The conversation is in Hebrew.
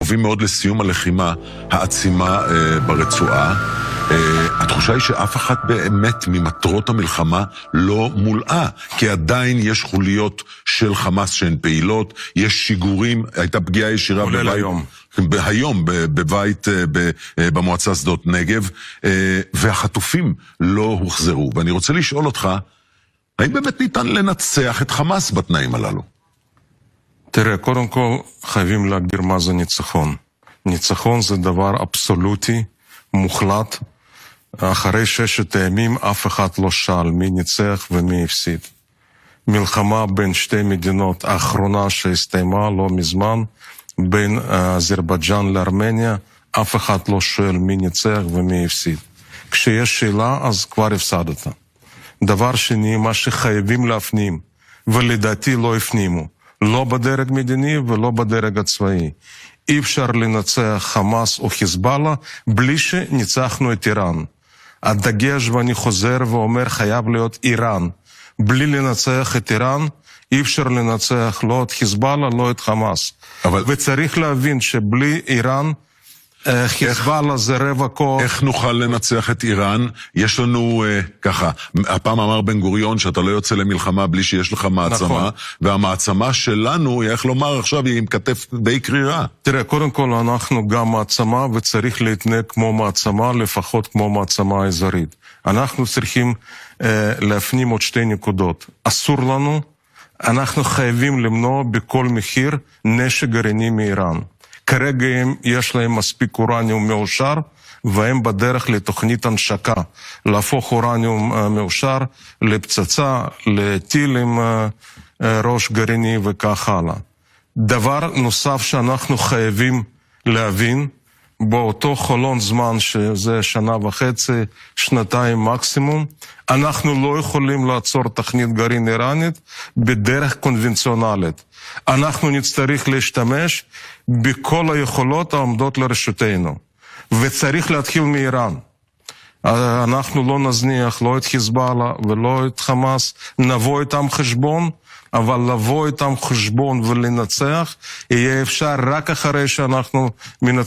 קרובים מאוד לסיום הלחימה העצימה ברצועה. התחושה היא שאף אחת באמת ממטרות המלחמה לא מולאה, כי עדיין יש חוליות של חמאס שהן פעילות, יש שיגורים, הייתה פגיעה ישירה היום בבית במועצה שדות נגב, והחטופים לא הוחזרו. ואני רוצה לשאול אותך, האם באמת ניתן לנצח את חמאס בתנאים הללו? תראה, קודם כל חייבים להגדיר מה זה ניצחון. ניצחון זה דבר אבסולוטי, מוחלט. אחרי 6 הימים אף אחד לא שאל מי ניצח ומי הפסיד. מלחמה בין שתי מדינות האחרונה שהסתיימה לא מזמן, בין אזרבייג'אן לארמניה, אף אחד לא שואל מי ניצח ומי הפסיד. כשיש שאלה אז כבר הפסדת. דבר שני, מה שחייבים להפנים, ולדעתי לא הפנימו, לא בדרג מדיני ולא בדרג הצבאי. אי אפשר לנצח חמאס או חיזבאללה בלי שניצחנו את איראן. הדגש, ואני חוזר ואומר, חייב להיות איראן. בלי לנצח את איראן, אי אפשר לנצח לא את חיזבאללה, לא את חמאס. וצריך להבין שבלי איראן, חיזבאללה זה רבע כוח. איך נוכל לנצח את איראן? יש לנו ככה, הפעם אמר בן גוריון שאתה לא יוצא למלחמה בלי שיש לך מעצמה, נכון. והמעצמה שלנו, איך לומר עכשיו, היא עם כתף די קרירה. תראה, קודם כל אנחנו גם מעצמה, וצריך להתנהג כמו מעצמה, לפחות כמו מעצמה אזורית. אנחנו צריכים להפנים עוד 2 נקודות. אסור לנו, אנחנו חייבים למנוע בכל מחיר נשק גרעיני מאיראן. כרגע יש להם מספיק אורניום מאושר, והם בדרך לתוכנית הנשקה, להפוך אורניום מאושר לפצצה, לטיל עם ראש גרעיני וכך הלאה. דבר נוסף שאנחנו חייבים להבין, באותו חלון זמן שזה 1.5 שנתיים מקסימום, אנחנו לא יכולים לעצור תוכנית גרעין איראנית בדרך קונבנציונלית. אנחנו נצטרך להשתמש בכל היכולות העומדות לרשותנו, וצריך להתחיל מאיראן. אנחנו לא נזניח לא את חיזבאללה ולא את חמאס, נבוא איתם חשבון, אבל לבוא איתם חשבון ולנצח יהיה אפשר רק אחרי שאנחנו מנצחים.